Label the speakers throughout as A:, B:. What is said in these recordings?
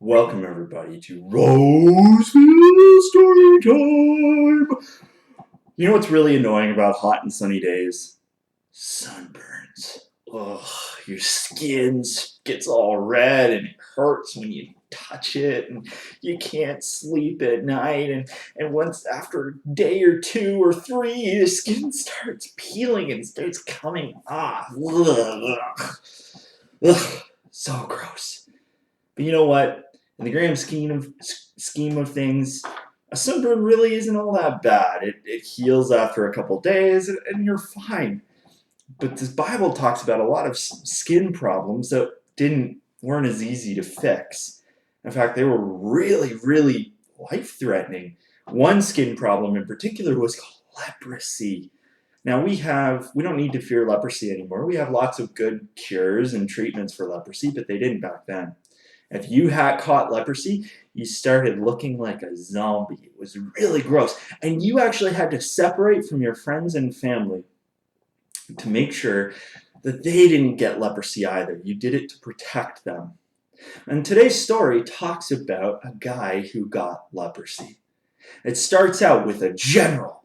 A: Welcome everybody to Roseville Story Time! You know what's really annoying about hot and sunny days? Sunburns. Ugh, your skin gets all red and it hurts when you touch it and you can't sleep at night and once after a day or two or three the skin starts peeling and starts coming off. Ugh. Ugh, so gross. But you know what? In the grand scheme of things, a sunburn really isn't all that bad. It heals after a couple days, and you're fine. But this Bible talks about a lot of skin problems that weren't as easy to fix. In fact, they were really life-threatening. One skin problem in particular was called leprosy. Now we don't need to fear leprosy anymore. We have lots of good cures and treatments for leprosy, but they didn't back then. If you had caught leprosy, you started looking like a zombie. It was really gross. And you actually had to separate from your friends and family to make sure that they didn't get leprosy either. You did it to protect them. And today's story talks about a guy who got leprosy. It starts out with a general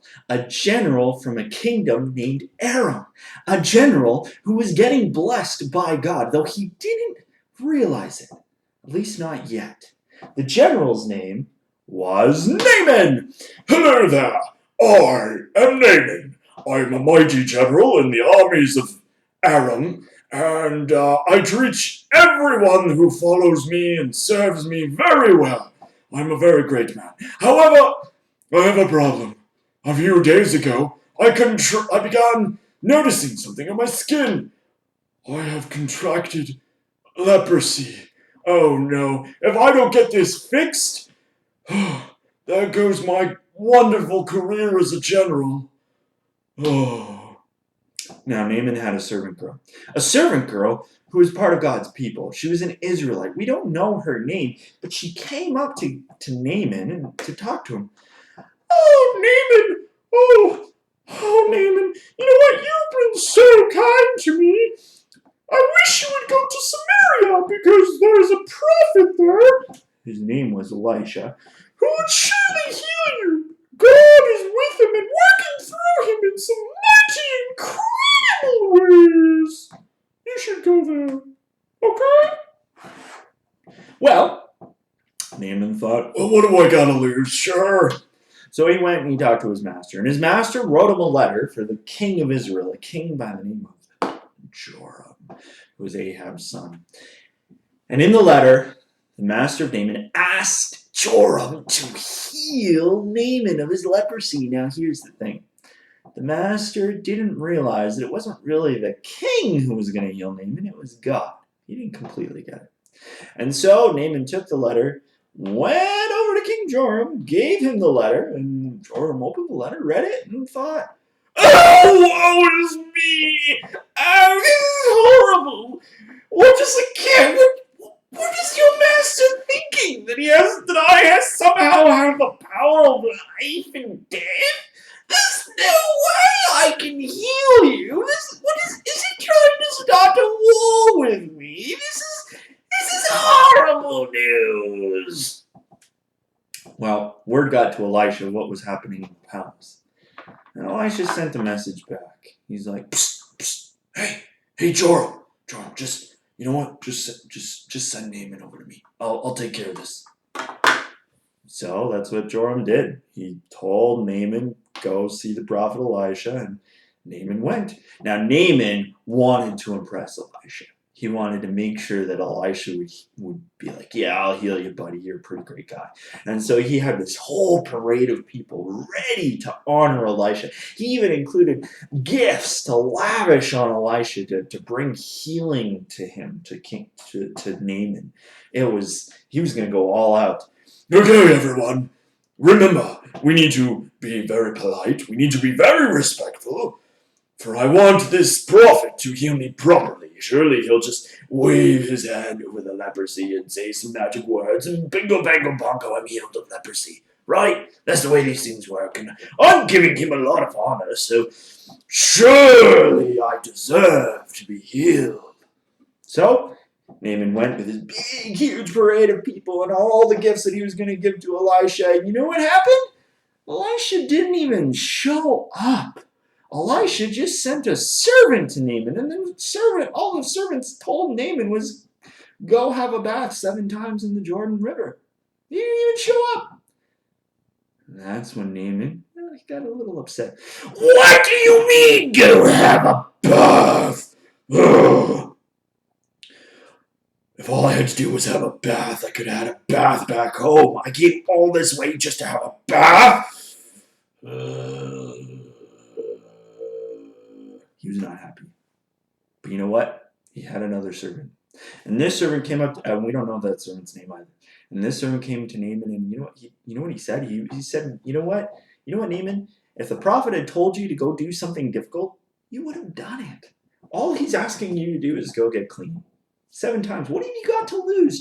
A: from a kingdom named Aram, a general who was getting blessed by God, though he didn't realize it. At least not yet. The general's name was Naaman.
B: Hello there, I am Naaman. I am a mighty general in the armies of Aram, and I treat everyone who follows me and serves me very well. I'm a very great man. However, I have a problem. A few days ago, I began noticing something on my skin. I have contracted leprosy. Oh no, if I don't get this fixed, there goes my wonderful career as a general. Oh.
A: Now Naaman had a servant girl who was part of God's people. She was an Israelite. We don't know her name, but she came up to Naaman and to talk to him.
B: Oh, Naaman! Oh, Naaman, you know what? You've been so kind to me. I wish you would go to Samaria because there's a prophet there.
A: His name was Elisha.
B: Who would surely heal you. God is with him and working through him in some mighty, incredible ways. You should go there. Okay?
A: Well, Naaman thought,
B: well, what do I gotta lose? Sure.
A: So he went and he talked to his master. And his master wrote him a letter for the king of Israel, a king by the name of Joram, who was Ahab's son. And in the letter, the master of Naaman asked Joram to heal Naaman of his leprosy. Now here's the thing. The master didn't realize that it wasn't really the king who was going to heal Naaman, it was God. He didn't completely get it. And so Naaman took the letter, went over to King Joram, gave him the letter, and Joram opened the letter, read it, and thought,
B: oh, it's me! Oh, this is horrible! What is your master thinking? That I somehow have the power of life and death? There's no way I can heal you! Is he trying to start a war with me? This is horrible news!
A: Well, word got to Elisha what was happening in the palace. And Elisha sent a message back. He's like,
B: psst, hey, Joram, just, you know what? Just send Naaman over to me. I'll take care of this.
A: So that's what Joram did. He told Naaman, go see the prophet Elisha, and Naaman went. Now Naaman wanted to impress Elisha. He wanted to make sure that Elisha would be like, yeah, I'll heal you, buddy. You're a pretty great guy. And so he had this whole parade of people ready to honor Elisha. He even included gifts to lavish on Elisha to bring healing to him, to Naaman. He was going to go all out.
B: Okay, everyone. Remember, we need to be very polite. We need to be very respectful. For I want this prophet to heal me properly. Surely he'll just wave his hand over the leprosy and say some magic words and bingo bango bongo, I'm healed of leprosy. Right? That's the way these things work. And I'm giving him a lot of honor, so surely I deserve to be healed.
A: So Naaman went with his big, huge parade of people and all the gifts that he was going to give to Elisha. And you know what happened? Elisha didn't even show up. Elisha just sent a servant to Naaman, and then all the servants told Naaman was go have a bath 7 times in the Jordan River. He didn't even show up. And that's when Naaman he got a little upset.
B: What do you mean, go have a bath? Ugh. If all I had to do was have a bath, I could have had a bath back home. I came all this way just to have a bath?
A: He was not happy. But you know what? He had another servant. And this servant came up, and we don't know that servant's name either. And this servant came to Naaman, and you know what he said? He said, you know what, Naaman? If the prophet had told you to go do something difficult, you would have done it. All he's asking you to do is go get clean. 7 times. What have you got to lose?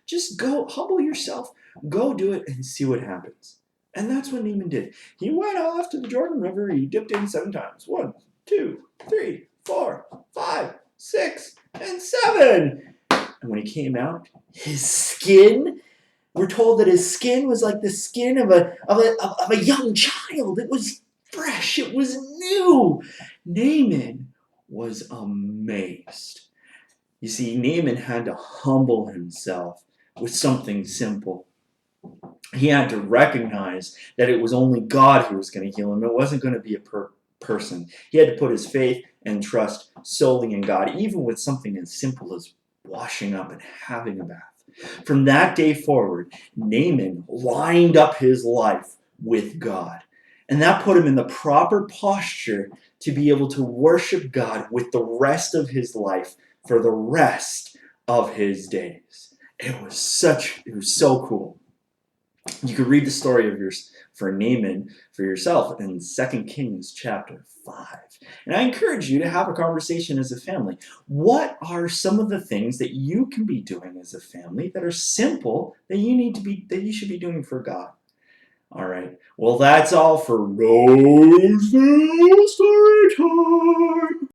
A: Just go, humble yourself, go do it, and see what happens. And that's what Naaman did. He went off to the Jordan River. He dipped in 7 times. 1, 2, 3, 4, 5, 6, and 7. And when he came out, his skin, we're told that his skin was like the skin of a young child. It was fresh. It was new. Naaman was amazed. You see, Naaman had to humble himself with something simple. He had to recognize that it was only God who was going to heal him. It wasn't going to be a person. He had to put his faith and trust solely in God, even with something as simple as washing up and having a bath. From that day forward, Naaman lined up his life with God. And that put him in the proper posture to be able to worship God with the rest of his life for the rest of his days. It was so cool. You could read the story of for Naaman for yourself in 2 Kings chapter 5. And I encourage you to have a conversation as a family. What are some of the things that you can be doing as a family that are simple that you should be doing for God? All right. Well, that's all for Roseville Story Time.